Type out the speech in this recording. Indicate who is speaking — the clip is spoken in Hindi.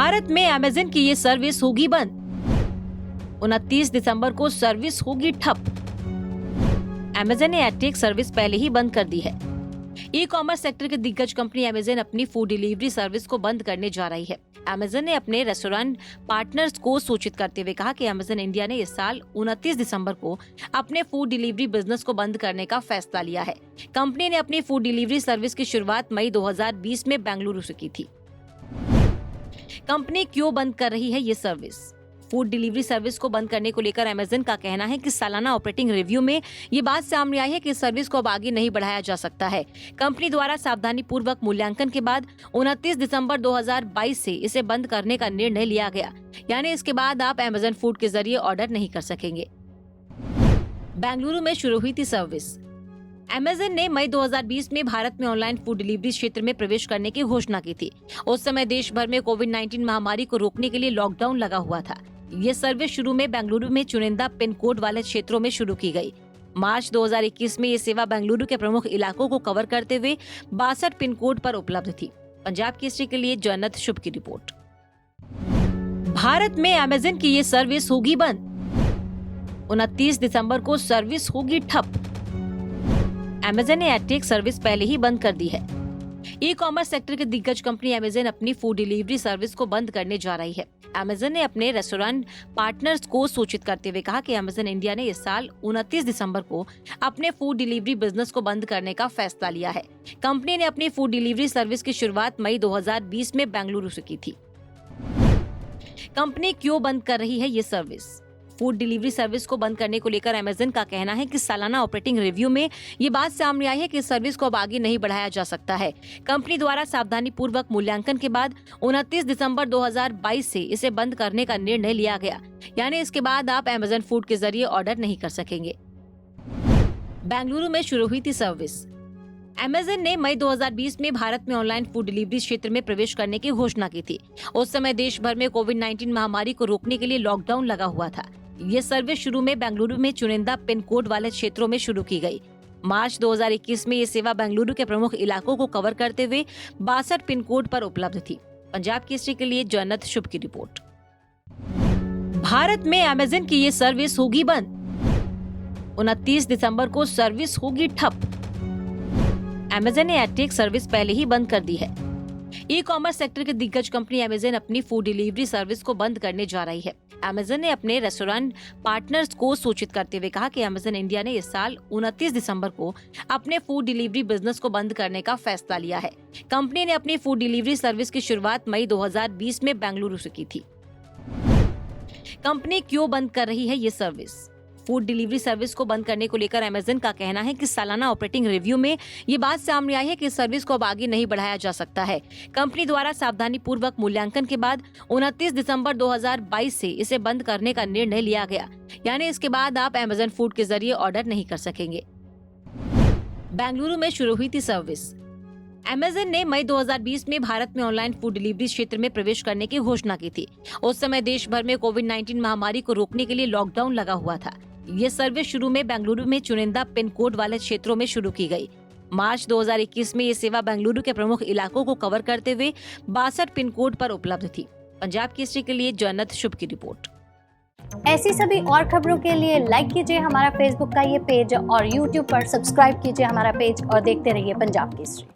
Speaker 1: भारत में अमेज़न की ये सर्विस होगी बंद। 29 दिसंबर को सर्विस होगी ठप। अमेज़न ने एडटेक सर्विस पहले ही बंद कर दी है। ई कॉमर्स सेक्टर की दिग्गज कंपनी अमेज़न अपनी फूड डिलीवरी सर्विस को बंद करने जा रही है। अमेज़न ने अपने रेस्टोरेंट पार्टनर्स को सूचित करते हुए कहा कि अमेज़न इंडिया ने इस साल 29 दिसंबर को अपने फूड डिलीवरी बिजनेस को बंद करने का फैसला लिया है। कंपनी ने अपनी फूड डिलीवरी सर्विस की शुरुआत मई 2020 में बेंगलुरु से की थी। कंपनी क्यों बंद कर रही है ये सर्विस? फूड डिलीवरी सर्विस को बंद करने को लेकर अमेज़न का कहना है कि सालाना ऑपरेटिंग रिव्यू में ये बात सामने आई है कि इस सर्विस को अब आगे नहीं बढ़ाया जा सकता है। कंपनी द्वारा सावधानी पूर्वक मूल्यांकन के बाद 29 दिसंबर 2022 से इसे बंद करने का निर्णय लिया गया, यानी इसके बाद आप अमेज़न फूड के जरिए ऑर्डर नहीं कर सकेंगे। बेंगलुरु में शुरू हुई थी सर्विस। अमेज़न ने मई 2020 में भारत में ऑनलाइन फूड डिलीवरी क्षेत्र में प्रवेश करने की घोषणा की थी। उस समय देश भर में कोविड-19 महामारी को रोकने के लिए लॉकडाउन लगा हुआ था। ये सर्विस शुरू में बेंगलुरु में चुनिंदा पिन कोड वाले क्षेत्रों में शुरू की गई। मार्च 2021 में ये सेवा बेंगलुरु के प्रमुख इलाकों को कवर करते हुए 62 पिन कोड पर उपलब्ध थी। पंजाब केसरी के लिए जन्नत शुभ की रिपोर्ट। भारत में अमेज़न की ये सर्विस होगी बंद। 29 दिसंबर को सर्विस होगी ठप। अमेज़न ने एडटेक सर्विस पहले ही बंद कर दी है। ई कॉमर्स सेक्टर की दिग्गज कंपनी अमेज़न अपनी फूड डिलीवरी सर्विस को बंद करने जा रही है। अमेज़न ने अपने रेस्टोरेंट पार्टनर्स को सूचित करते हुए कहा कि अमेज़न इंडिया ने इस साल 29 दिसंबर को अपने फूड डिलीवरी बिजनेस को बंद करने का फैसला लिया है। कंपनी ने अपनी फूड डिलीवरी सर्विस की शुरुआत मई 2020 में बेंगलुरु से की थी। कंपनी क्यों बंद कर रही है ये सर्विस? फूड डिलीवरी सर्विस को बंद करने को लेकर अमेज़न का कहना है कि सालाना ऑपरेटिंग रिव्यू में ये बात सामने आई है कि इस सर्विस को अब आगे नहीं बढ़ाया जा सकता है। कंपनी द्वारा सावधानी पूर्वक मूल्यांकन के बाद 29 दिसंबर 2022 से इसे बंद करने का निर्णय लिया गया, यानी इसके बाद आप अमेज़न फूड के जरिए ऑर्डर नहीं कर सकेंगे। बेंगलुरु में शुरू हुई थी सर्विस। अमेज़न ने मई 2020 में भारत में ऑनलाइन फूड डिलीवरी क्षेत्र में प्रवेश करने की घोषणा की थी। उस समय देश भर में कोविड-19 महामारी को रोकने के लिए लॉकडाउन लगा हुआ था। ये सर्विस शुरू में बेंगलुरु में चुनिंदा पिन कोड वाले क्षेत्रों में शुरू की गई। मार्च 2021 में ये सेवा बेंगलुरु के प्रमुख इलाकों को कवर करते हुए 62 पिन कोड पर उपलब्ध थी। पंजाब केसरी के लिए जन्नत शुभ की रिपोर्ट। भारत में अमेज़न की ये सर्विस होगी बंद। 29 दिसंबर को सर्विस होगी ठप। अमेज़न ने एडटेक सर्विस पहले ही बंद कर दी है। ई कॉमर्स सेक्टर की दिग्गज कंपनी अमेज़न अपनी फूड डिलीवरी सर्विस को बंद करने जा रही है। अमेज़न ने अपने रेस्टोरेंट पार्टनर्स को सूचित करते हुए कहा कि अमेज़न इंडिया ने इस साल 29 दिसंबर को अपने फूड डिलीवरी बिजनेस को बंद करने का फैसला लिया है। कंपनी ने अपनी फूड डिलीवरी सर्विस की शुरुआत मई 2020 में बेंगलुरु से की थी। कंपनी क्यों बंद कर रही है ये सर्विस? फूड डिलीवरी सर्विस को बंद करने को लेकर अमेज़न का कहना है कि सालाना ऑपरेटिंग रिव्यू में ये बात सामने आई है कि इस सर्विस को अब आगे नहीं बढ़ाया जा सकता है। कंपनी द्वारा सावधानी पूर्वक मूल्यांकन के बाद 29 दिसंबर 2022 से इसे बंद करने का निर्णय लिया गया, यानी इसके बाद आप अमेज़न फूड के जरिए ऑर्डर नहीं कर सकेंगे। बेंगलुरु में शुरू हुई थी सर्विस। अमेज़न ने मई 2020 में भारत में ऑनलाइन फूड डिलीवरी क्षेत्र में प्रवेश करने की घोषणा की थी। उस समय देश भर में कोविड-19 महामारी को रोकने के लिए लॉकडाउन लगा हुआ था। ये सर्विस शुरू में बेंगलुरु में चुनिंदा पिन कोड वाले क्षेत्रों में शुरू की गई। मार्च 2021 में ये सेवा बेंगलुरु के प्रमुख इलाकों को कवर करते हुए 62 पिन कोड पर उपलब्ध थी। पंजाब केसरी के लिए जन्नत शुभ की रिपोर्ट।
Speaker 2: ऐसी सभी और खबरों के लिए लाइक कीजिए हमारा फेसबुक का ये पेज और यूट्यूब पर सब्सक्राइब कीजिए हमारा पेज और देखते रहिए पंजाब केसरी।